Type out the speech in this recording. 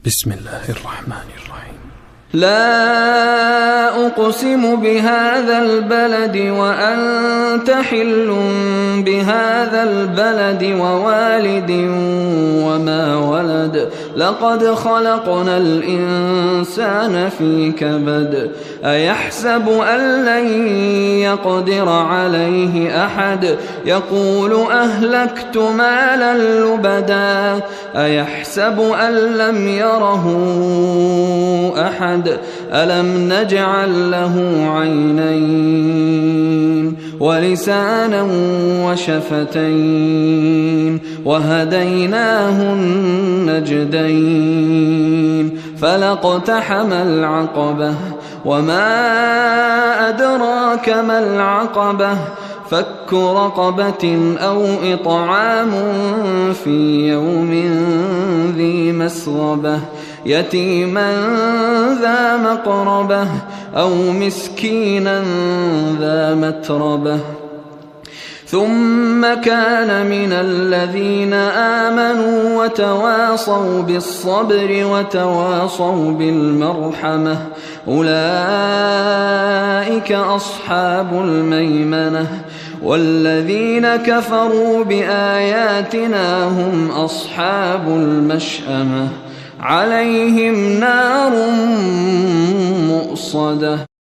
بسم الله الرحمن الرحيم. لا أقسم بهذا البلد وأنت حل بهذا البلد ووالد وما ولد لقد خلقنا الإنسان في كبد أيحسب أن لن يقدر عليه أحد يقول أهلكت مالا لبدا أيحسب أن لم يره أحد ألم نجعل له عينين ولسانا وشفتين وهديناه النجدين فلاقتحم العقبة وما أدراك ما العقبة فك رقبة أو إطعام في يوم ذي مسغبة يتيما ذا مقربة أو مسكينا ذا متربة ثم كان من الذين آمنوا وتواصوا بالصبر وتواصوا بالمرحمة أولئك أصحاب الميمنة والذين كفروا بآياتنا هم أصحاب المشأمة عليهم نار مؤصدة.